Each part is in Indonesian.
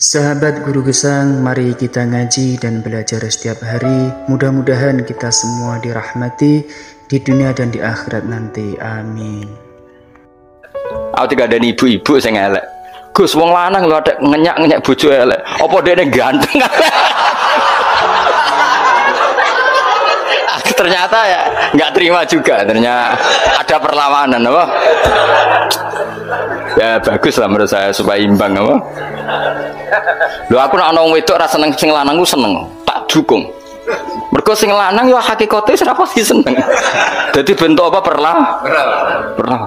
Sahabat Guru Gesang, mari kita ngaji dan belajar setiap hari. Mudah-mudahan kita semua dirahmati di dunia dan di akhirat nanti. Amin. Aku tidak ada ibu-ibu sing elek. Gus, wong lanang lho ada ngenyak-ngenyak bojo elek. Apa dene ganteng? Ternyata ya nggak terima juga. Ternyata ada perlawanan, apa? Ya bagus lah menurut saya supaya imbang, apa? Lho aku nak ana wong wedok ra seneng sing lanang ku seneng, tak dukung. Mergo sing lanang ya hakikate ora pasti seneng. Dadi bentuk apa perlah?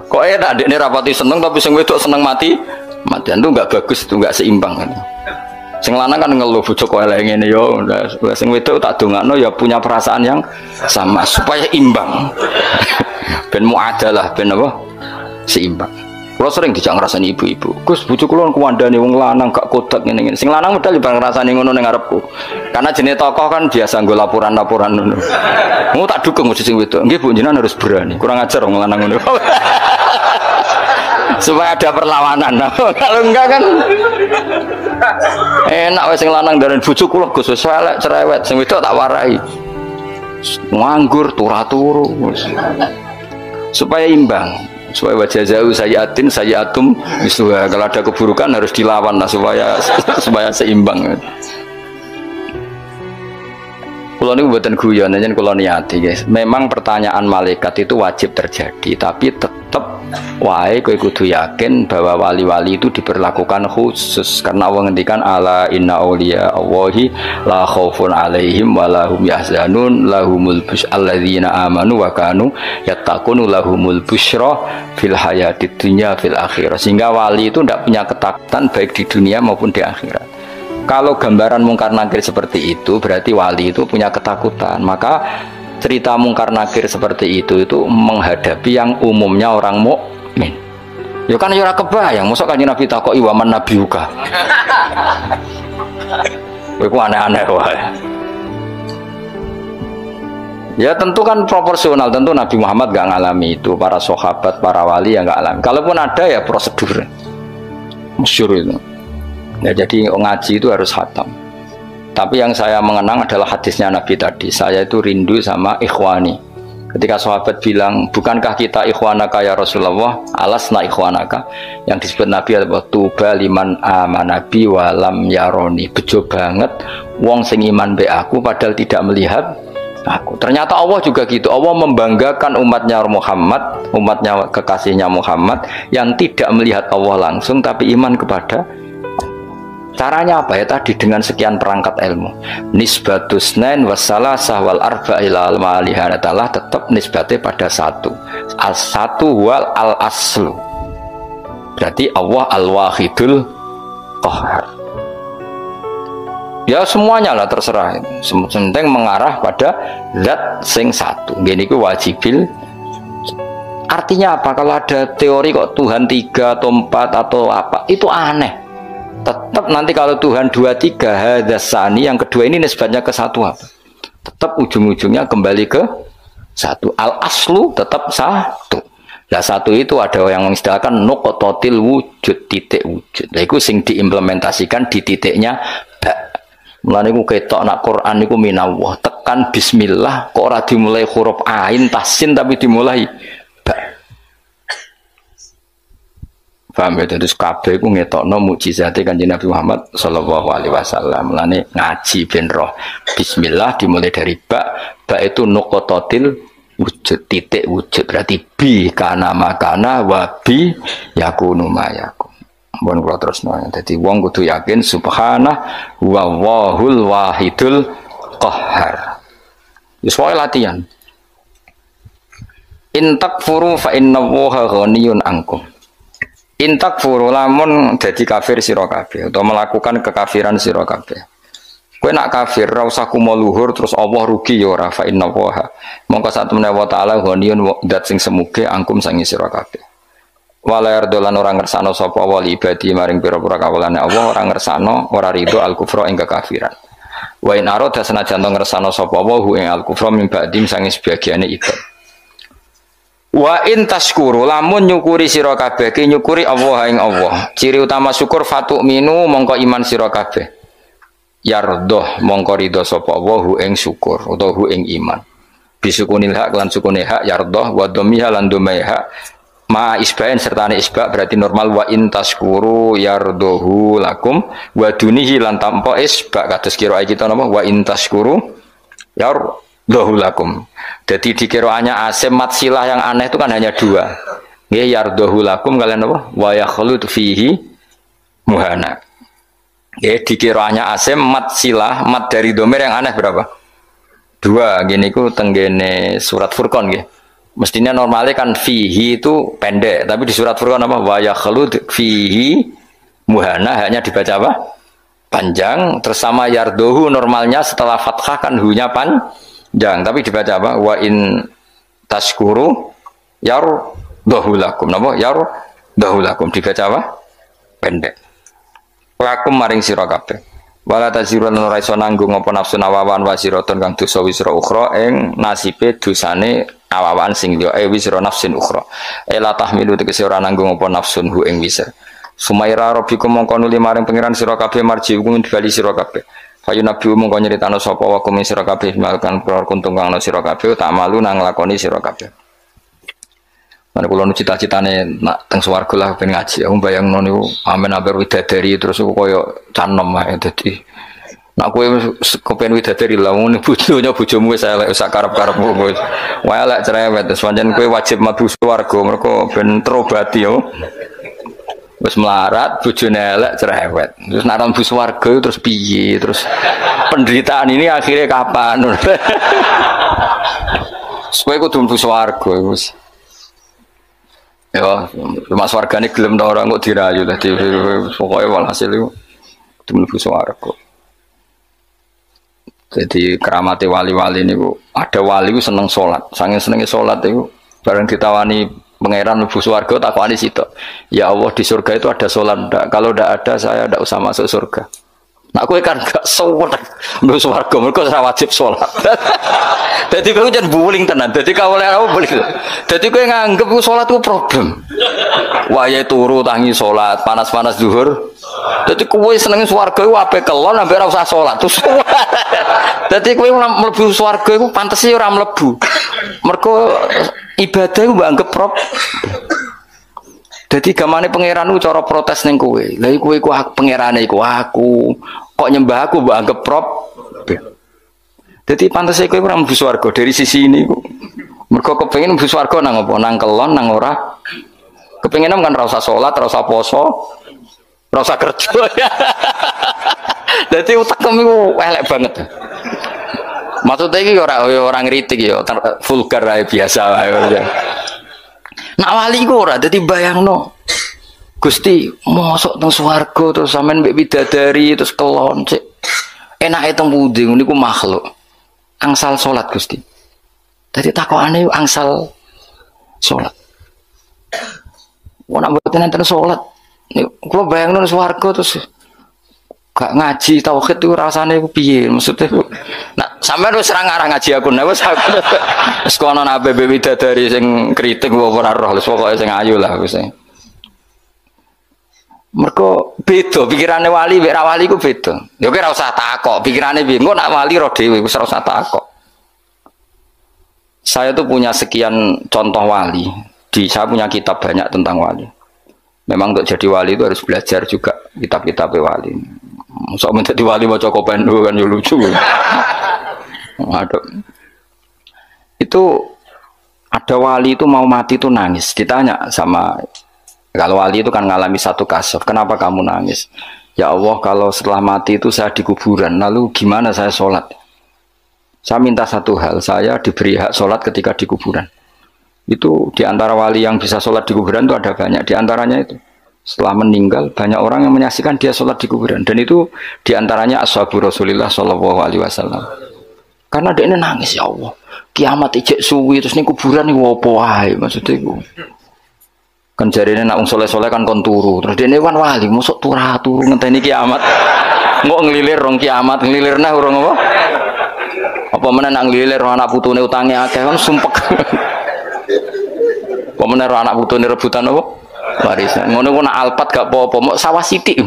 Kok enak dekne ra pati seneng tapi sing wedok seneng mati. Matian itu enggak bagus, itu enggak seimbang kan. Sing lanang kan ngeluh bojo kok elek ngene yo, sing wedok tak dongakno ya punya perasaan yang sama supaya imbang. Ben muadalah ben apa? Seimbang. Kalau sering dijak ngrasani ibu-ibu, Gus bojo kula kuwandane wong lanang gak kodak ngene-ngene. Sing lanang medal bareng ngrasani ngono ning ngarepku. Karena jenis tokoh kan biasa nggo laporan-laporan ngono. Mau tak dukung mesti sing wedok. Nggih Bu jenengan harus berani. Kurang ajar wong lanang ngono. Supaya ada perlawanan. Kalau enggak kan enak wis sing lanang ndaren bojo kula Gus wis elek cerewet, sing wedok tak warai. Nganggur turu-turu. Supaya imbang. Supaya wajah jauh sayatum misluha. Kalau ada keburukan harus dilawan lah supaya seimbang. Kalau ini buatan guyon aja kalau niati guys. Memang pertanyaan malaikat itu wajib terjadi, tapi tetap wae kowe kudu yakin bahwa wali-wali itu diperlakukan khusus karena Allah ngendikan ala inna auliya Allahi la khaufun alaihim wa lahum yahzanun lahumul busyra alladzina amanu wa kanu yattaqun lahumul busyra fil hayatid dunya fil akhirah. Sehingga wali itu tidak punya ketakutan baik di dunia maupun di akhirat. Kalau gambaran mungkar nakir seperti itu berarti wali itu punya ketakutan. Maka cerita mungkar nakir seperti itu menghadapi yang umumnya orang mukmin. Ya kan ya ora kebayang, mosok Kanjeng Nabi takoki wa man nabiyuka. Kowe ku aneh-aneh wae. Ya tentu kan proporsional, tentu Nabi Muhammad gak ngalami itu, para sahabat, para wali yang gak alami. Kalaupun ada ya prosedur. Masyhur itu. Ya jadi ngaji itu harus khatam. Tapi yang saya mengenang adalah hadisnya Nabi tadi. Saya itu rindu sama ikhwani. Ketika sahabat bilang, bukankah kita ikhwanaka ya Rasulullah? Alasna ikhwanaka. Yang disebut Nabi adalah tuba liman amanabi walam yaroni. Bejo banget wong sing iman be aku padahal tidak melihat aku. Ternyata Allah juga gitu. Allah membanggakan umatnya Muhammad, umatnya kekasihnya Muhammad yang tidak melihat Allah langsung tapi iman kepada. Caranya apa ya tadi dengan sekian perangkat ilmu. Nisbatus nain wassalasah wal arba ilal malihanatalah tetap nisbatnya pada satu. As-satu wal al-aslu. Berarti Allah al-wahidul qahar. Ya semuanya lah terserah. Penting mengarah pada zat sing satu. Gini ku wajibil. Artinya apa? Kalau ada teori kok Tuhan 3 atau 4 atau apa, itu aneh. Tetap nanti kalau Tuhan 2, 3 hadasani yang kedua ini nisbatnya ke satu apa? Tetap ujung-ujungnya kembali ke satu. Al-aslu tetap satu. Nah satu itu ada yang mengistilahkan nuqtatil wujud, titik wujud. Nah itu sing diimplementasikan di titiknya ba. Mulane ku ketok nak Quran niku minallah. Tekan bismillah kok ora dimulai huruf ain tasin tapi dimulai ba. Paham ya, terus kabeh ku ngetokno mukjizate Kanjeng Nabi Muhammad sallallahu alaihi wasallam. Mulane ngaji ben roh. Bismillah dimulai dari ba itu nuqtatil wujud, titik wujud. Berarti bi kana makana wa bi yakunu mayakun. Mun kula terusno. Dadi wong kudu yakin subhanah wallahul wahidul qahhar. Wis wae latihan. In takfuru fa innallaha ghaniyun ankum. Intak furu lamun dadi kafir sira kabeh atau melakukan kekafiran sira kabeh. Kowe nak kafir ra usah kumo luhur terus Allah rugi ya ora fa inna waha. Mongko sak temene wa taala ghaniyun dat sing semuge angkum sangi sira kabeh. Wala yardolan ora ngersano sapa wali ibadi maring pira-pira kawulane Allah ora ngersano ora ridho al kufra ing kekafiran. Wa in arada senajan to ngersano sapa wa ing al kufra min ba'dim sangi sebagiane ibad. Wa in taskuru lamun nyukuri sira kabeh ki nyukuri Allah ing Allah. Ciri utama syukur fatu'minu mongko iman sira kabeh. Yardoh mongko ridho sapa Allah hu ing syukur utawa hu ing iman. Bisukunil hak lan sukune hak yardoh wa dhammiha lan dhammai hak ma isbain sertane isba berarti normal wa in taskuru yardohu lakum wa dunihi lan tanpa isba kados kira kita napa wa in taskuru yardohu lakum. Jadi di kiraannya asim mat silah yang aneh itu kan hanya dua. Nggih yardohu lakum kalian apa? Wa yakhlud fihi muhana. Nggih di kiraannya asim mat silah mat dari domir yang aneh berapa? Dua. Gini ku tenggene surat Furqan nggih. Mestinya normalnya kan fihi itu pendek, tapi di surat Furqan apa? Wa yakhlud fihi muhana hanya dibaca apa? Panjang. Terus sama yardohu normalnya setelah fathah kan hu-nya panjang, tapi dibaca apa? Wa in tashkuru yardohu lakum. Napa? Yardohu lakum dibaca apa? Pendek. Lakum maring sira kabeh. Wala taziru lan ora iso nanggung apa nafsu awawan wa siraton kang dosa wisra ukhra ing nasibe dosane awawan sing liya wisra nafsin ukhra. Ela tahmilu tegese ora nanggung apa nafsun hu ing wisra. Sumaira rabbikum mongko nuli maring pangeran sira kabeh marji hukum dibali sira kabeh. Fayu nabi mongko nyeritano sapa wa kum sira kabeh malkan perkara kuntung kang ana sira kabeh tak malu nang lakoni sira kabeh. Mana kula nu cita-citane nak teng swarga lah ben ngaji. Aku bayangno niku amen amper widadari terus koyo canom ae dadi. Nak kowe kepen widadari lah ngono bojonya bojomu wis elek sak karep-karepmu wis. Wae elek cerewet terus pancen kowe wajib mlebu swarga mergo ben terobati yo. Wis melarat bojone elek cerewet. Terus nak mlebu swarga terus piye? Terus penderitaan ini akhirnya kapan? Kowe kudu mlebu swarga wis. Ya, mas wargane gelem ta ora kok dirayu lah pokoke walhasil iku mlebu swarga. Jadi keramate wali-wali niku ada wali ku seneng salat. Saking senenge salat iku bareng ditawani pangeran mlebu swarga takokane sitok. Ya Allah di surga itu ada salat ndak? Kalau ndak ada saya ndak usah masuk surga. Nak kowe kan gak suwet mlebu swarga mergo ora wajib salat. Dadi kowe jan buling tenan. Dadi kawule apa boleh. Dadi kowe nganggep ku salat ku problem. Wayahe turu tangi salat, panas-panas zuhur. Dadi kowe seneng swarga iku ape kelon ambek ora usah salat. Dadi kowe mlebu swarga iku pantese ora mlebu. Mergo ibadah iku mbok anggap problem. Dadi gamane pangeran ku cara protes ning kowe. Lah kowe iku pangerane iku aku. Kok nyembah aku mbok anggap problem. Dadi pantese kowe ora mlebu swarga dari sisi ini ku. Mergo kepengin mlebu swarga nang apa? Nang kelon nang ora. Kepengin kan ora usah salat, ora usah poso, ora usah kerja. Dadi utekmu iku elek banget. Maksudnya iki ora ngritik ya, vulgar ae biasa wae. Nak wali ku ora dadi bayangno. Gusti, mosok teng swarga terus sampean mbek bidadari terus kelon sik. Enake teng pundi niku makhluk. Angsal salat Gusti. Dadi takokane angsal salat. Wong nak mboten enten salat. Niku kula bayangno swarga terus gak ngaji tauhid itu rasane piye maksudnya. Nak sampean wis ora ngarang ngaji aku nek wis wis kono nabe bidadari sing kritik ora roh wis pokoke sing ayu lah wis. Mergo beda pikirane wali mek ra wali ku beda. Ya kowe ora usah takok pikirane piye. Engko nak wali ro dhewe wis ora usah takok. Saya tuh punya sekian contoh wali. Saya punya kitab banyak tentang wali. Memang untuk jadi wali itu harus belajar juga kitab-kitab wali. Masa menjadi wali maca kopendo kan ya lucu. Aduh. Itu ada wali itu mau mati itu nangis. Ditanya sama kalau wali itu kan ngalami satu kasus. Kenapa kamu nangis? Ya Allah kalau setelah mati itu saya di kuburan. Lalu gimana saya sholat? Saya minta satu hal. Saya diberi hak sholat ketika di kuburan. Itu diantara wali yang bisa sholat di kuburan itu ada banyak. Diantaranya itu setelah meninggal banyak orang yang menyaksikan dia sholat di kuburan. Dan itu diantaranya ashabu Rasulillah Shallallahu Alaihi Wasallam. Karena dia ini nangis ya Allah. Kiamat ijek suwi terus ini kuburan ini wopo ae maksudnya itu. Kan jarine nak wong soleh-soleh kan kon turu. Terus dene kan wali mosok turu ngenteni kiamat. Engko nglilir rong kiamat, nglilirna urung apa? Apa meneh nak nglilir anak putune utange akeh kan sumpek. Pemenang anak putune rebutan apa? Warisan. Ngono ku nak alpat gak apa-apa, mok sawah sithik.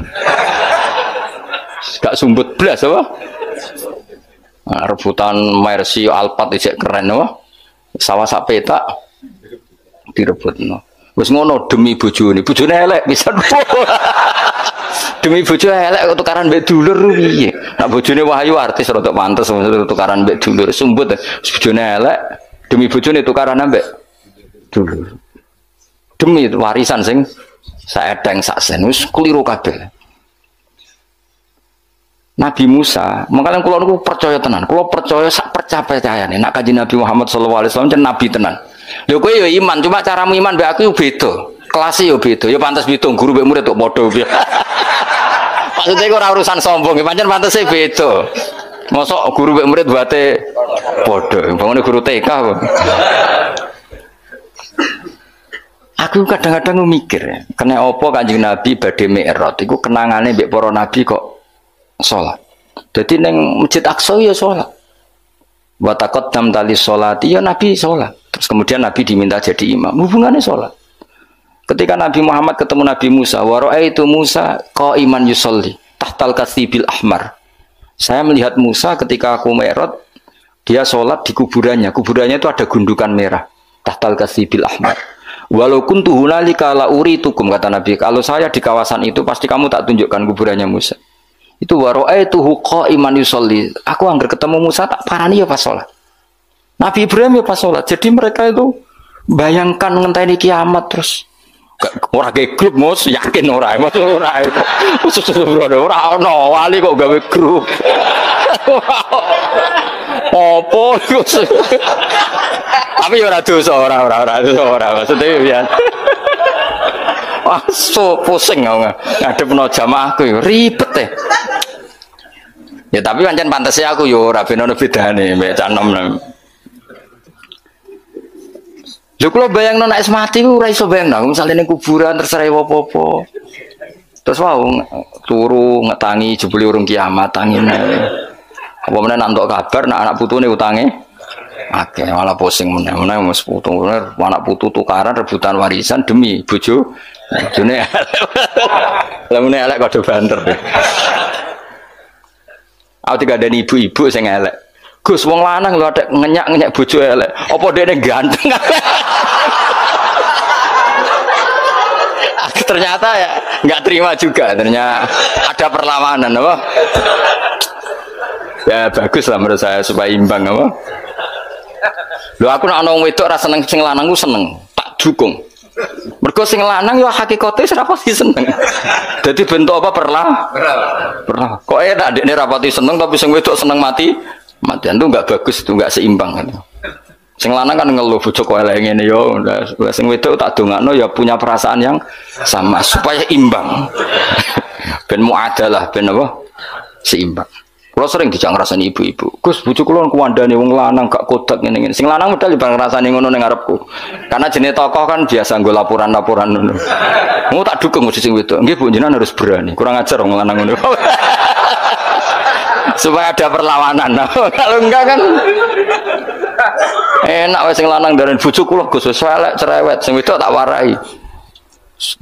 Gak sumbut blas apa? Nah, rebutan Mercy alpat isek keren apa? Sawah sak petak direbutno. Wis ngono demi bojone. Bojone elek pisan. Demi bojo elek kok tukaran mbek dulur piye? Nek bojone wahyu artis rada pantes tukaran mbek dulur. Sumbut bojone elek demi bojone tukaran mbek dulur. Demi warisan sing saedeng sak sen wis kliru kabeh. Nabi Musa, makanya kula niku percaya tenan. Kula percaya sak percayane nek Kanjeng Nabi Muhammad sallallahu alaihi wasallam jen nabi tenan. Lho kowe ya iman, cuma caramu iman mbek aku yo beda. Kelasnya yo beda. Yo pantes beda guru mbek murid kok padha piye. Maksudnya ora urusan sombong, pancen pantese beda. Mosok guru mbek murid buate padha. Bangane guru TK kok. Aku kadang-kadang mikir, kena apa Kanjeng Nabi badhe mi'raj iku kenangane mbek para nabi kok salat. Dadi ning Masjid Aqsa ya salat. Wa taqaddam tali sholati ya Nabi salat. Terus kemudian Nabi diminta jadi imam. Hubungannya salat. Ketika Nabi Muhammad ketemu Nabi Musa, wa ra'aitu Musa qa'iman yusolli tahtal katsibil ahmar. Saya melihat Musa ketika aku mi'raj, dia salat di kuburannya. Kuburannya itu ada gundukan merah. Tahtal katsibil ahmar. Walau kuntu hunalika la uritukum, kata Nabi, kalau saya di kawasan itu pasti kamu tak tunjukkan kuburannya Musa. Itu wa ra'aituhu qa'iman yusolli. Aku anggar ketemu Musa tak parani ya pas salat. Nabi Ibrahim ya pas salat. Jadi mereka itu bayangkan ngenteni kiamat terus ora ge grup mus yakin ora ora ono wali kok gawe grup opo tapi ora dosa ora maksudnya pian wah so pusing ngadepno jamaahku ribet ya tapi pancen pantese aku yo ora ben ono bedane mek canom. Lho kula bayangno nek mati ku ora iso bayangno, misale ning kuburan terus ora apa-apa. Terus wau turu ngetangi jebule urung kiamat tangine. Apa meneh nak entuk kabar nak anak putune utange akeh malah pusing meneh wis putu anak putu tukaran rebutan warisan demi bojo. Bojone lha meneh elek kok do banter. Aku tiga ada ibu-ibu sing elek. Gus wong lanang lho adek ngenyak bojo elek. Apa dekne ganteng? Ternyata ya nggak terima juga. Ternyata ada perlawanan apa? Ya bagus lah menurut saya supaya imbang apa? Lho aku nek ana wong wedok ra seneng sing lanang ku seneng, tak dukung. Mergo sing lanang yo hakikate ora pasti seneng. Dadi bentuk apa perlah? Kok enak dekne ra pati seneng tapi sing wedok seneng mati. Matian itu enggak bagus, itu enggak seimbang kan. Sing lanang kan ngeluh bojo kok elek ngene yo, sing wedok tak dongakno ya punya perasaan yang sama supaya imbang. Ben muadalah ben apa? Seimbang. Kulo sering dijak ngrasani ibu-ibu. Gus bojo kula kuwandane wong lanang gak kodak ngene-ngene. Sing lanang medal bareng ngrasani ngono ning ngarepku. Karena jenenge tokoh kan biasa nggo laporan-laporan ngono. Mau tak dukung mesti sing wedok. Nggih Bu jenengan harus berani. Kurang ajar wong lanang ngono. Supaya ada perlawanan. Kalau enggak kan enak wis sing lanang ndaren bojo kula Gus wis elek cerewet sing wedok tak warai.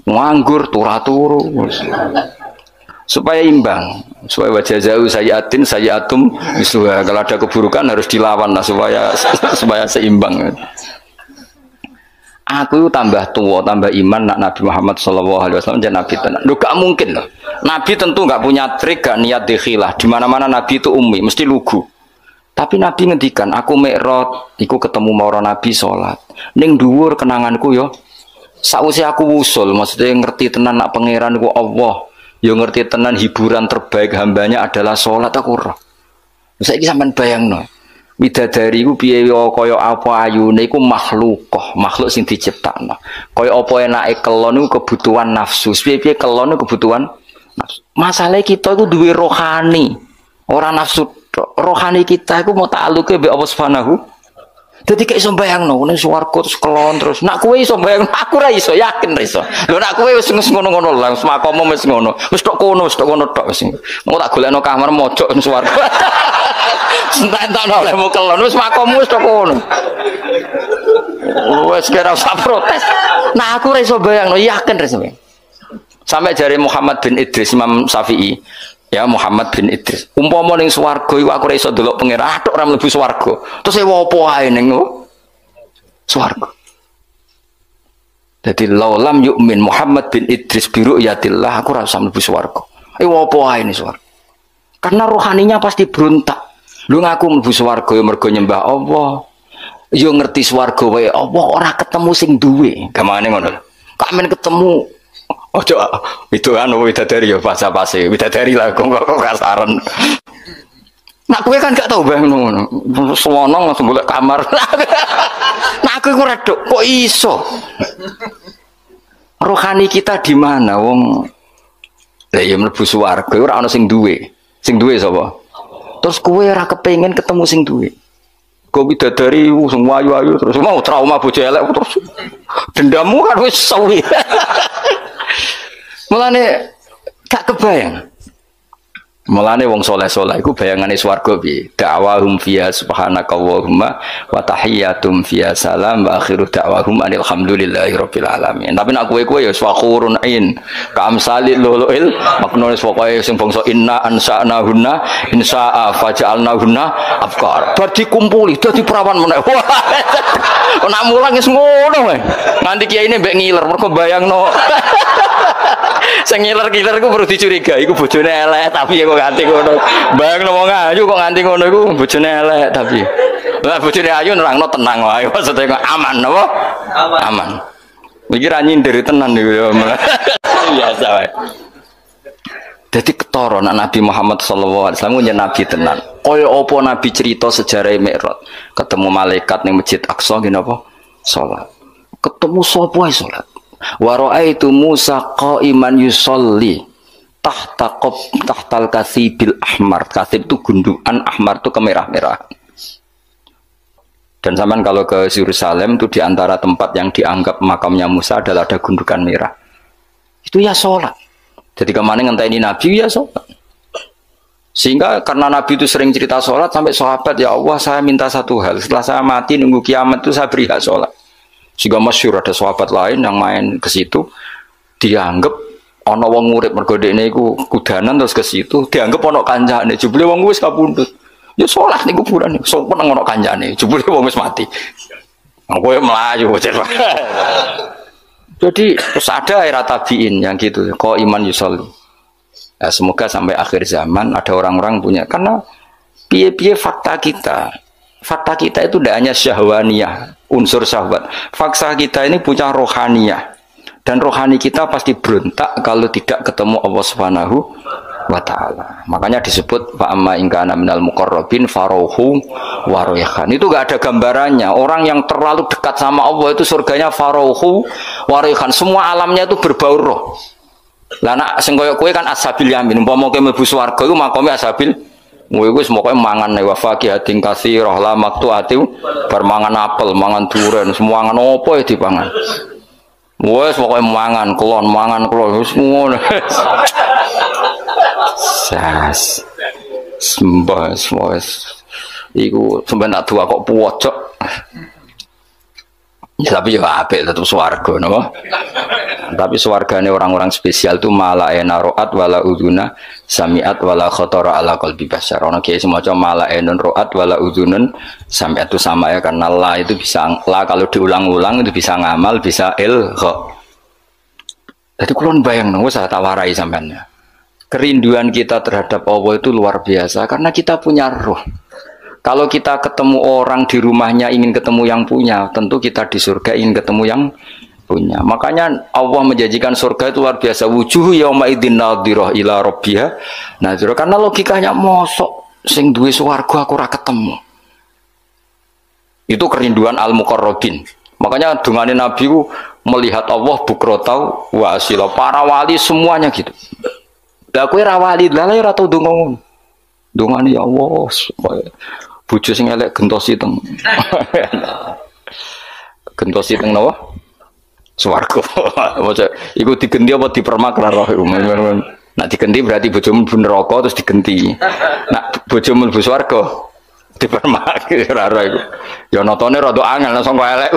Nganggur turu-turu supaya imbang, supaya wajah jauh sayatin sayatum misluha. Kalau ada keburukan harus dilawan lah supaya seimbang. Aku tambah tua, tambah iman nak Nabi Muhammad SAW jadi Nabi tenan. Lu gak mungkin loh. Nabi tentu gak punya trik, gak niat dikhilah. Di mana-mana Nabi itu ummi, mesti lugu. Tapi Nabi ngendikan, aku mi'raj, iku ketemu mara Nabi sholat. Ning dhuwur kenanganku yo. Sakwise aku wusul, maksudnya ngerti tenan nak pangeran ku Allah. Yo ngerti tenan hiburan terbaik hambanya adalah sholat aku roh. Saiki sampean bayangno. Bidadari ku piye kaya apa ayune iku makhluk sing diciptakno. Kaya apa enake kelon iku kebutuhan nafsu. Piye-piye kelon iku kebutuhan nafsu. Masalah kita iku duwe rohani. Ora nafsu. Rohani kita iku mau ta'alluke mbek Allah Subhanahu. Dadi kaya iso bayangno ning swarga terus kelon terus. Nak kowe iso bayangno, aku ra iso, yakin ra iso. Lho nak kowe wis ngono-ngono lah, makomo wis ngono. Wis tok kono tok wis. Mau tak golekno kamar mojok ning swarga. Entak-entak olehmu kelon wis makommu wis tok kono. Wes kira usah protes. Nah aku ora iso bayangno, yakin ra sampe. Sampai jari Muhammad bin Idris Imam Syafi'i. Ya Muhammad bin Idris. Umpama ning swarga iku aku ora iso delok pangeran, atok ora mlebu swarga. Terus apa ae ning swarga. Jadi laulam yu'min Muhammad bin Idris bi ru'yatillah aku ora usah mlebu swarga. Apa ae ning swarga. Karena rohaninya pasti berontak. Lu ngaku mlebu swarga ya mergo nyembah Allah. Yo ngerti swarga wae Allah ora ketemu sing duwe. Gamane ngono. Kak men ketemu ojo itu anu widadari ya basa-basi. Widadari lah kok kasaran. Nak kowe kan gak tau bang ngono. Suwono langsung golek kamar. Nak aku ora dok kok iso. Rohani kita di mana wong lah ya mlebu swarga ora ana sing duwe. Sing duwe sapa? Terus kowe ora kepengin ketemu sing duwe. Kok bidadari sing ayu-ayu terus mau trauma bojo elek terus dendammu kan wis suwi. Mulane gak kebayang. Mulane wong saleh-saleh iku bayangane swarga piye? Da'wahum fiha subhanakallahumma wa tahiyyatum fiha salam wa akhiru da'wahum alhamdulillahirabbil alamin. Tapi nek kowe ya swakhurun ain ka amsalil luluil maknane pokoke sing bangsa inna ansa'nahunna insa'a faja'alnahunna afkar. Bar dikumpuli dadi perawan meneh. Nek mulang wis ngono wae. Nganti kiyaine mbek ngiler mergo bayangno. Sing ngiler-ngiler iku perlu dicurigai iku bojone elek tapi kok nganti ngono. Bayangno wong ayu kok nganti ngono iku bojone elek tapi. Lah bojone ayu nerangno tenang wae maksude kok aman apa? Aman. Iki ra nyindir tenan niku. Biasa wae. Dadi ketara nek Nabi Muhammad sallallahu alaihi wasallam nyen nabi tenan. Kaya apa nabi cerita sejarah Mi'raj, ketemu malaikat ning Masjid Aqsa ngene apa? Salat. Ketemu sapa ae salat. Wa ra'aitu Musa qa'iman yusolli tahtal kasibil ahmar. Kasib itu gundukan, ahmar itu kemerah-merah. Dan zaman kalau ke Yerusalem itu diantara tempat yang dianggap makamnya Musa adalah ada gundukan merah. Itu ya sholat. Jadi kemana ngenteni Nabi ya sholat. Sehingga karena Nabi itu sering cerita sholat sampai sahabat, ya Allah saya minta satu hal. Setelah saya mati nunggu kiamat itu saya beri hak sholat. Sehingga masyhur ada sahabat lain yang main ke situ dianggap ana wong urip mergo dekne iku kudanan terus ke situ dianggap ana kancane jebule wong wis kapundhut ya salat ning kuburan sopan ana kancane jebule wong wis mati kowe mlayu jadi terus ada era tabiin yang gitu kok iman yusolli ya, semoga sampai akhir zaman ada orang-orang punya karena piye-piye fakta kita itu tidak hanya syahwaniyah unsur syahwat. Fakta kita ini punya rohaniyah. Dan rohani kita pasti berontak kalau tidak ketemu Allah Subhanahu wa taala. Makanya disebut fa amma in kana minal muqarrabin farohu wa rayhan. Itu enggak ada gambarannya. Orang yang terlalu dekat sama Allah itu surganya farohu wa rayhan. Semua alamnya itu berbau roh. Lah nek sing koyo kowe kan ashabil yamin. Umpama kowe mlebu swarga iku makome ashabil kowe wis mokoke mangan wa faqihatin katsirah la maqtu'ati bar mangan apel, mangan duren, semua mangan opo ya dipangan. Wes pokoke mangan klon wis ngono. Sas. Sembas wes. Iku sampeyan tak dua kok pojok. Ya tapi ya apik tetep swarga napa. Tapi swargane orang-orang spesial itu mala ena ro'at wala uduna sami'at wala khotara ala qalbi bashar. Ono kiai semacam mala enun ro'at wala udunun sami'at itu sama ya karena la itu bisa la kalau diulang-ulang itu bisa ngamal bisa ilgha. Jadi kulon bayang nang wis tak warai sampean. Kerinduan kita terhadap Allah itu luar biasa karena kita punya roh. Kalau kita ketemu orang di rumahnya ingin ketemu yang punya, tentu kita di surga ingin ketemu yang punya. Makanya Allah menjanjikan surga itu luar biasa. Wujuhu yauma idzin nadhirah ila rabbiha nadhirah. Karena logikanya mosok sing duwe swarga aku ora ketemu. Itu kerinduan al-muqarrabin. Makanya dungane Nabi ku melihat Allah bukrotau wa asila. Para wali semuanya gitu. Lah kowe ra wali, lah ora tau ndonga. Dungane ya Allah, bojo sing elek gentosi teng. Gentosi teng napa? Swarga. Iku digenti apa dipermak ra roh. Nek digenti berarti bojomu mlebu neraka terus digenti. Nek bojomu mlebu swarga dipermake ora iku. Ya notone rada angel langsung kok elek.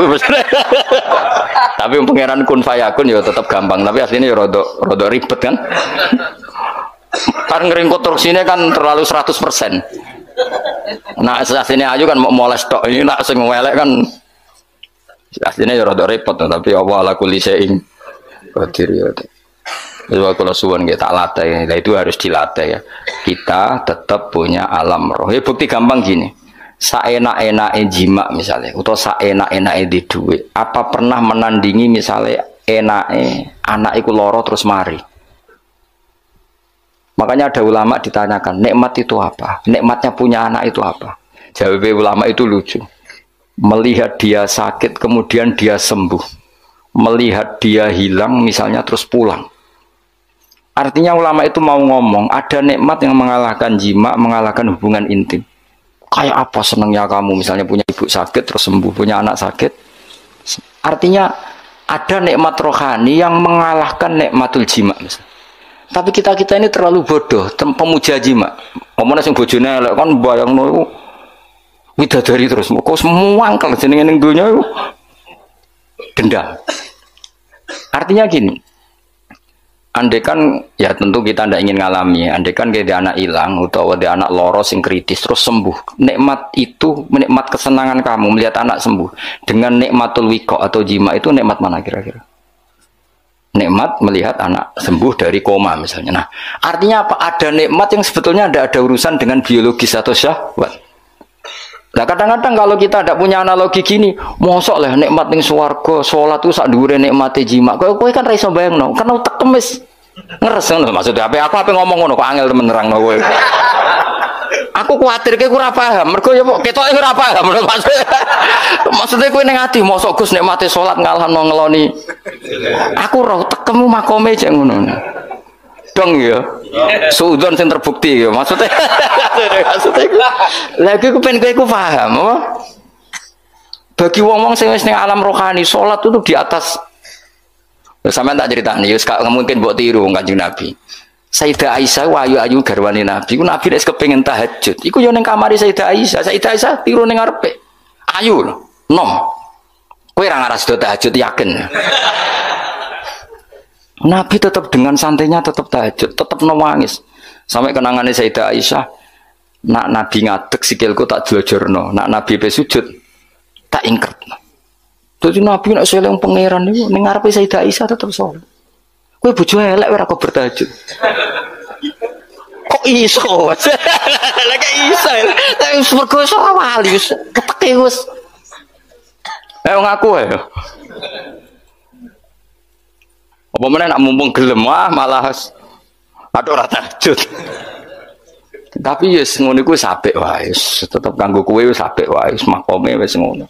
Tapi pangeran kun fayakun ya tetep gampang, tapi aslinya ya rada ribet kan. Kan ngering konstruksinya kan terlalu 100%. Nah, aslinya ayu kan mau moles tok. Ini nak sing elek kan aslinya ya rada repot, tapi Allah ala kulli syai'in qadir ya. Jadi kalau suwon kita latih, nah itu harus dilatih ya. Kita tetap punya alam roh. Ya bukti gampang gini. Saenak-enake jima misalnya, atau saenak-enake di duit. Apa pernah menandingi misalnya enake anak iku loro terus mari? Makanya ada ulama ditanyakan, nikmat itu apa? Nikmatnya punya anak itu apa? Jawab ulama itu lucu. Melihat dia sakit kemudian dia sembuh. Melihat dia hilang misalnya terus pulang. Artinya ulama itu mau ngomong, ada nikmat yang mengalahkan jima, mengalahkan hubungan intim. Kayak apa senangnya kamu misalnya punya ibu sakit terus sembuh, punya anak sakit. Artinya ada nikmat rohani yang mengalahkan nikmatul jima misalnya. Tapi kita ini terlalu bodoh, pemuja jima. Ngomongnya sing bojone elek kan bayangno iku widadari terus. Kok semua angkel jenenge ning donya iku dendam. Artinya gini, andekan ya tentu kita tidak ingin ngalami, andekan kita anak hilang atau ada anak loro sing kritis terus sembuh, nikmat itu, nikmat kesenangan kamu melihat anak sembuh dengan nikmatul wiko atau jima itu nikmat mana kira-kira? Nikmat melihat anak sembuh dari koma misalnya. Nah, artinya apa? Ada nikmat yang sebetulnya tidak ada urusan dengan biologis atau syahwat. Nah, kadang-kadang kalau kita tidak punya analogi gini, mosok lah nikmat ning swarga, salat itu sak dhuwure nikmate jima. Kowe kan ra iso bayangno, kan utek kemis. Ngeres ngono maksudnya apa? Aku ape ngomong ngono kok angel temen nerangno kowe. Aku kuwatir kowe ora paham, mergo ya ketoke ora paham maksudnya. Maksudnya kowe ning ati mosok Gus nikmate salat ngalahno ngeloni. Aku ora tekemu makome jek ngono. Dong ya. Suudon sing terbukti ya maksudnya. Lagi aku pengen kowe paham apa? Bagi wong-wong sing wis ning alam rohani, salat itu di atas. Sampeyan tak critani, wis gak mungkin mbok tiru Kanjeng Nabi. Sayyidah Aisyah ayu-ayu garwane Nabi. Ku Nabi nek kepengin tahajud, iku yo ning kamare Sayyidah Aisyah. Sayyidah Aisyah tiru ning ngarepe. Ayu lho, nom. Kowe ra ngaras do tahajud yakin. Nabi tetap dengan santainya tetap tahajud, tetap nangis. Sampai kenangannya Sayyidah Aisyah, nak Nabi ngadeg sikilku tak dilojorno, nak Nabi pe sujud tak ingkert. Jadi Nabi nak seleng pangeran niku ning ngarepe Sayyidah Aisyah tetap salat. Kowe bojo elek ora kok bertahajud. Kok iso? Lagi iso. Tapi mergo iso wali wis keteke wis. Ayo ngaku ae. Apa meneh nak mumpung gelem malah aduh ora tahajud. Tapi yes ngono iku apik wae, tetep kanggo kowe wis apik wae, makome wis ngono.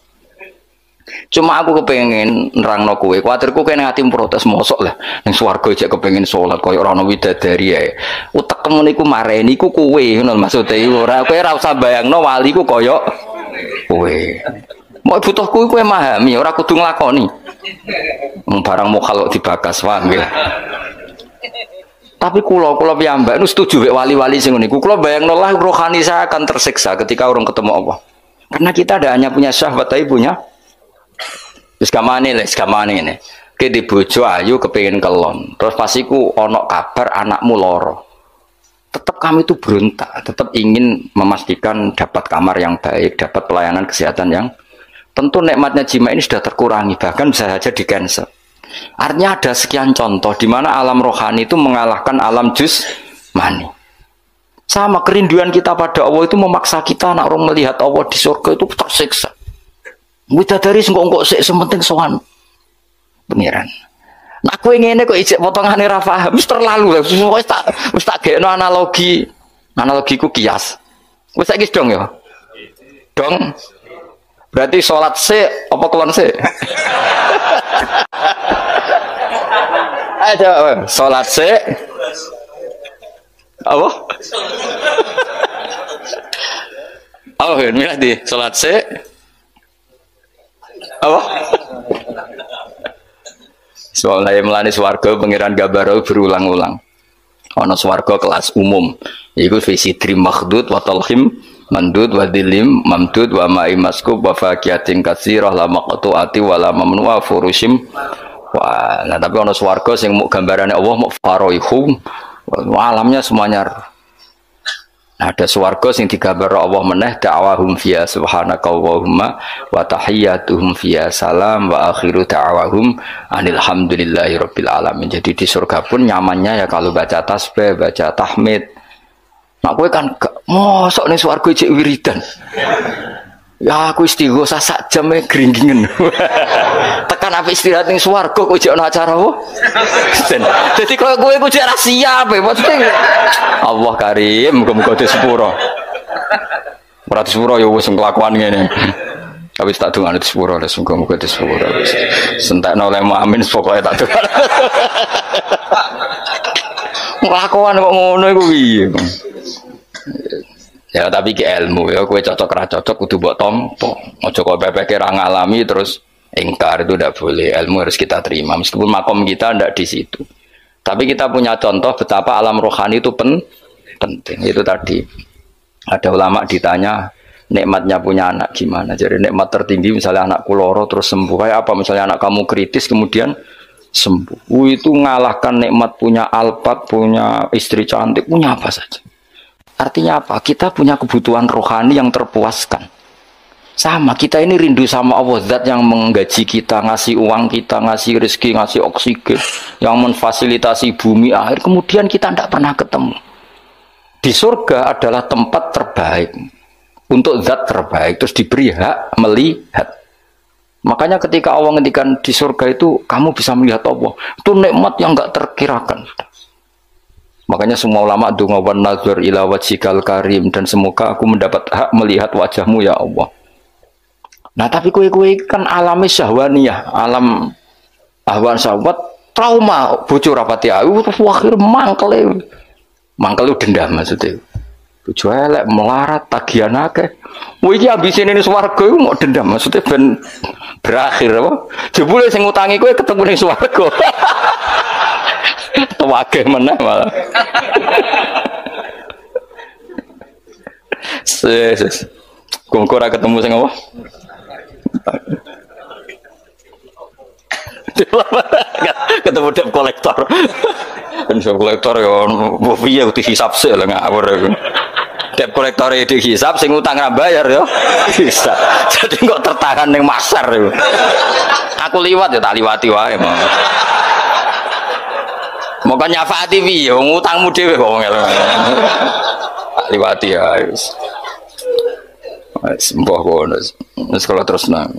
Cuma aku kepengen nerangno kowe, kuwatirku kene ati protes mosok lah ning swarga jek kepengen salat kaya ora ono widadari ae. Utekmu niku mareni iku kowe ngono maksude ora kowe ora usah bayangno wali ku kaya kowe. Mau butuhku kowe memahami, ora kudu nglakoni. Barang mokal kok dibakas wae. Tapi kula piyambak nu setuju mek wali-wali sing niku. Kula bayangno lah rohani saya akan tersiksa ketika orang ketemu Allah. Karena kita tidak hanya punya syahwat tapi punya wis gamane ini. Ki di bojo ayu kepengin kelon. Terus pas iku ana kabar anakmu loro. Tetap kami itu berontak, tetap ingin memastikan dapat kamar yang baik, dapat pelayanan kesehatan yang tentu nikmatnya jima ini sudah terkurangi, bahkan bisa saja di cancel. Artinya ada sekian contoh di mana alam rohani itu mengalahkan alam jusmani. Sama kerinduan kita pada Allah itu memaksa kita nak orang melihat Allah di surga itu tersiksa. Widadari sengkok sik sementing sowan pengiran. Nah aku ngene kok ijek potongane ra paham wis terlalu wis tak gekno analogiku kias. Wis saiki dong ya. Dong. Berarti sholat sik apa kelon sik? Ayo sholat sik. Apa? Oh, ini di sholat sik. Apa? Soalnya melani swarga pangeran Gabaro berulang-ulang. Ana swarga kelas umum. Iku fi sidri makhdud wa talhim mandud wa dilim mamdud wa ma'i maskub wa faqiyatin katsirah la maqtu'ati wa la mamnu'a furushim. Wah, nah tapi ana swarga sing muk gambarane Allah muk faroihum. Alamnya semuanya. Ada swarga sing digambar Allah meneh da'wahum fiya subhanakallahumma wa tahiyyatuhum fiya salam wa akhiru da'wahum alhamdulillahi rabbil alamin. Jadi di surga pun nyamannya ya kalau baca tasbih, baca tahmid. Nah kowe kan mosok ning swarga cek wiridan. Ya aku istighosa sak jam gringgingen. Tekan apik istirahat ning swarga kok jek ana acara apa? Dadi kowe ku jek ra siap maksudnya. Allah Karim, muga-muga disepuro. Ora disepuro ya wis kelakuan ngene. Tapi tak dongane disepuro, muga-muga disepuro. Sentekno oleh amin pokoke tak dongane. Kelakuan kok ngono iku piye? Ya tapi ke ilmu ya, kowe cocok ra cocok kudu mbok tampa. Aja kok pepeke ra ngalami terus ingkar, itu tidak boleh. Ilmu harus kita terima meskipun makom kita tidak di situ. Tapi kita punya contoh betapa alam rohani itu penting. Itu tadi ada ulama ditanya nikmatnya punya anak gimana. Jadi nikmat tertinggi misalnya anakku loro terus sembuh. Kayak apa misalnya anak kamu kritis kemudian sembuh. Itu ngalahkan nikmat punya alpat, punya istri cantik, punya apa saja. Artinya apa? Kita punya kebutuhan rohani yang terpuaskan. Sama, kita ini rindu sama Allah, zat yang menggaji kita, ngasih uang kita, ngasih rezeki, ngasih oksigen, yang memfasilitasi bumi air, kemudian kita tidak pernah ketemu. Di surga adalah tempat terbaik, untuk zat terbaik, terus diberi hak melihat. Makanya ketika Allah ngendikan di surga itu, kamu bisa melihat Allah. Itu nikmat yang nggak terkirakan. Makanya semua ulama donga wan nazar ila wajhikal karim, dan semoga aku mendapat hak melihat wajahmu ya Allah. Nah tapi kue-kue kan alami syahwaniyah, alam ahwan syahwat, trauma bojo rapati ayu terus akhir mangkel dendam maksudnya. Bojo elek melarat tagihan akeh. Kowe iki ambisine ning swarga iku mau dendam maksudnya ben berakhir apa? Jebule sing ngutangi kowe ketemu ning swarga. Wageh meneh malah. Ses. Kok ora ketemu sing apa? Ketemu debt kolektor. Ben debt kolektor ya piye kudu hisab sik lho ngawur iku. Debt kolektor e dihisab sing utang ra bayar ya. Bisa. Jadi kok tertahan ning masar iku. Aku liwat ya tak liwati wae. Moga nyafaati piye wong utangmu dhewe kok ngel. Liwati ya wis. Wis mbah kono. Wis kala terus nang.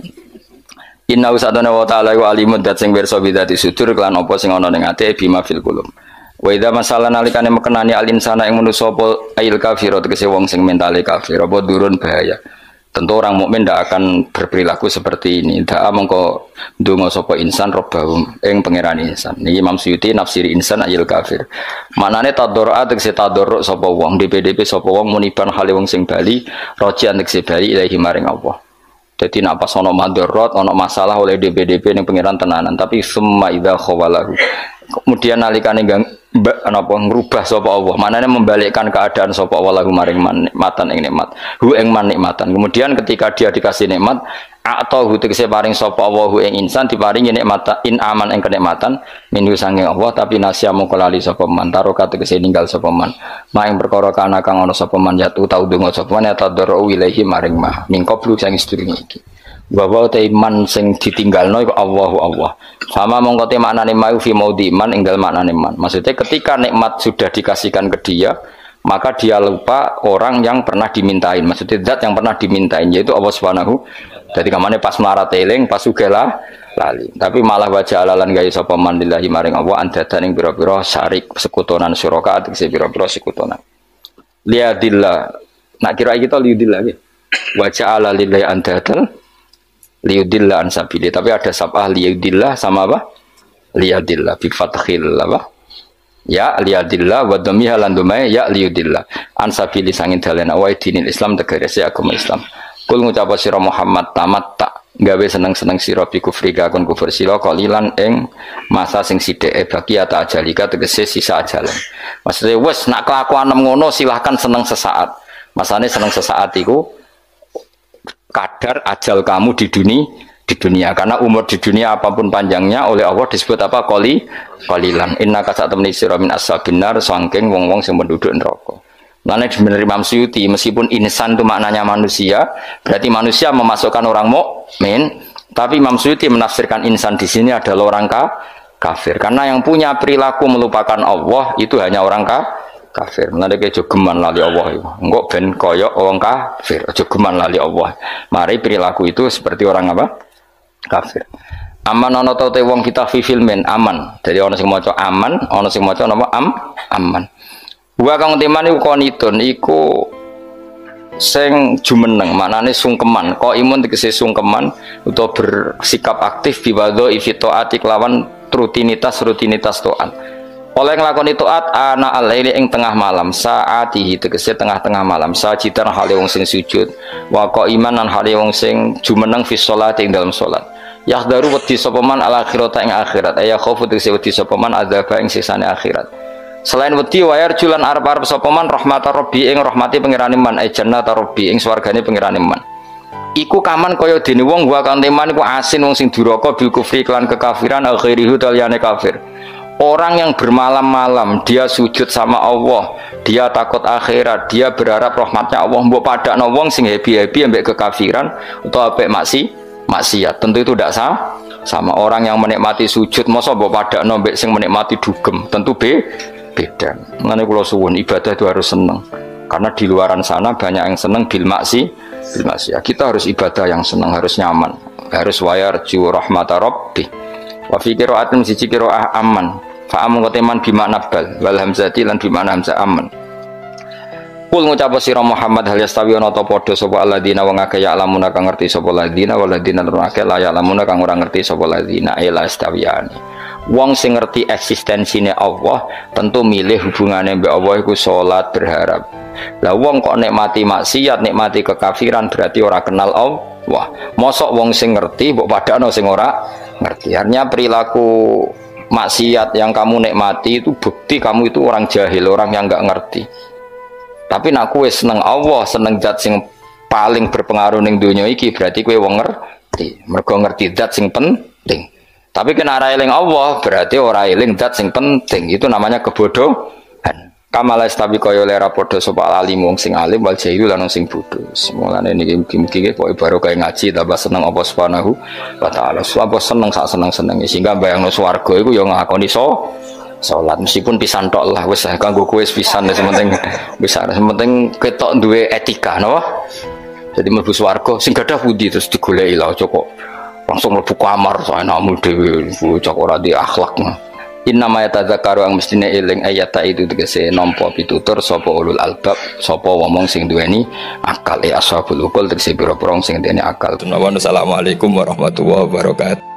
Inna usadana wa ta'ala wa alimud dat sing pirsa bidati sudur kelan apa sing ana ning ati bima fil qulub. Wa idza masalah nalikane mekenani alinsana ing manusa apa ail kafir tegese wong sing mentale kafir apa durun bahaya. Tentu orang mukmin tidak akan berperilaku seperti ini. Daa mengko ndonga sapa insan robbahum ing pangeran insan. Niki Imam Suyuti nafsiri insan ayil kafir. Maknane tadorra tegese tadorruk sapa wong, DPDP sapa wong muniban hale wong sing bali, rojian tegese bali ilahi maring Allah. Jadi nak pas ono madorot, ono masalah oleh DPDP ning pangeran tenanan, tapi summa idza khawalahu. Kemudian nalikane napa ngrubah sapa Allah, manane membalikkan keadaan sapa Allah lahu maring nikmatan ing nikmat. Hu ing man nikmatan. Kemudian ketika dia dikasih nikmat, atau hu tegese paring sapa Allah hu ing insan diparingi nikmat in aman ing kenikmatan minhu sange Allah, tapi nasya mongko lali sapa man taroka tegese ninggal sapa man. Ma ing perkara kana kang ana sapa man yatu tau donga sapa man tadarru ilaihi maring ma. Mingko sang sedurunge iki. Bahwa te iman sing ditinggalno iku Allahu Allah. Sama mongko te maknane mau fi maudi iman ing dalem maknane iman. Maksudnya ketika nikmat sudah dikasihkan ke dia, maka dia lupa orang yang pernah dimintain. Maksudnya zat yang pernah dimintain yaitu Allah Subhanahu. Jadi kamane pas melarat eling, pas sugela lali. Tapi malah wajah alalan gawe sapa man lillahi maring Allah andadan ing pira-pira syarik sekutonan syuraka tegese pira-pira sekutonan. Liadillah. Nak kira kita liudillah iki. Wajah ala lillahi andadan liudillah ansabili, tapi ada sabah liudillah sama apa? Liadillah bi fathil apa? Ya liadillah wa dhammiha lan dumai ya liudillah ansabili sangin dalan awai dinil Islam tegese agama Islam. Kul ngucap sira Muhammad tamatta gawe seneng-seneng sira bi kufrika kon kufur sira qalilan ing masa sing sithike bagi ata ajalika tegese sisa ajalan. Maksudnya wis nak kelakuan ngono silahkan seneng sesaat. Masane seneng sesaat iku kadar ajal kamu di dunia karena umur di dunia apapun panjangnya oleh Allah disebut apa qalilan. Innaka satamni sira min ashabinar saking wong-wong sing penduduk neraka. Lainnya sebenarnya Imam Suyuti meskipun insan itu maknanya manusia, berarti manusia memasukkan orang mukmin, tapi Imam Suyuti menafsirkan insan di sini adalah orang kafir. Karena yang punya perilaku melupakan Allah itu hanya orang kafir. Nanti kayak jogeman lali Allah itu, enggak ben koyok orang kafir, jogeman lali Allah. Mari perilaku itu seperti orang apa? Kafir. Aman ana ta te wong kita fi filmin aman. Jadi ana sing maca aman, ana sing maca napa aman. Wa kang teman iku konitun iku sing jumeneng maknane sungkeman kok imun tegese sungkeman utawa bersikap aktif biwadho ifitoati kelawan rutinitas taat oleh nglakoni taat ana alaili ing tengah malam saatihi tegese tengah-tengah malam sajidan hale wong sing sujud wa kok iman lan hale wong sing jumeneng fi sholati ing dalam salat yahdaru wedi sapa man al akhirata ing akhirat ya khaufu tegese wedi sapa man adzaba ing siksane akhirat. Selain wedi wayar julan arep-arep sapa man rahmatar rabbi ing rahmati pangerane man jannata rabbi ing swargane pangerane man. Iku kaman kaya dene wong wa kanteman iku asin wong sing duraka bil kufri lan kekafiran akhirihu taliyane kafir. Orang yang bermalam-malam dia sujud sama Allah, dia takut akhirat, dia berharap rahmatnya Allah, mbok padakno wong sing happy-happy ambek kekafiran utawa ambek maksiat. Tentu itu tidak sama orang yang menikmati sujud masa mbok padakno ambek sing menikmati dugem. Tentu beda. Mengenai kula suwun ibadah itu harus senang. Karena di luaran sana banyak yang senang bil maksiat. Kita harus ibadah yang senang, harus nyaman, harus wayarju rahmata rabbi. Wa fi qira'atin siji qira'ah aman. Fa amun qatiman bi makna bal wal hamzati lan bi makna hamzah aman. Kul ngucap sira Muhammad hal yastawi ana ta padha sapa alladzina wong akeh ya lamuna kang ngerti sapa alladzina waladina lan akeh la ya lamuna kang ora ngerti sapa alladzina ila istawiyani. Wong sing ngerti eksistensine Allah tentu milih hubungane mbek Allah iku salat berharap. Lah wong kok nikmati maksiat, nikmati kekafiran berarti ora kenal Allah. Mosok wong sing ngerti mbok padakno sing ora ngerti. Artinya perilaku maksiat yang kamu nikmati itu bukti kamu itu orang jahil, orang yang enggak ngerti. Tapi nak kowe seneng Allah, seneng zat sing paling berpengaruh ning donya iki berarti kowe wong ngerti. Mergo ngerti zat sing penting. Tapi kena ora eling Allah berarti ora eling zat sing penting. Itu namanya kebodohan. Kamala istabi kaya lera padha sapa alim wong sing alim wal jahil lan sing bodho. Semulane niki mugi-mugi kok barokah ngaji tambah seneng apa subhanahu wa taala. Apa seneng sak seneng-senenge sehingga bayangno swarga iku ya ngakoni salat meskipun pisan tok lah wis kanggo kowe pisan sementing bisa sementing ketok duwe etika napa. Jadi mlebu swarga sing gadah pundi terus digoleki lah kok langsung mlebu kamar saenakmu dhewe bocah ora di akhlak. Inna ma yatadzakaru ang mestine eling ayata itu tegese nampa pitutur sapa ulul albab sapa wong sing duweni akal ashabul uqul tegese pira-pira sing duweni akal. Assalamualaikum warahmatullahi wabarakatuh.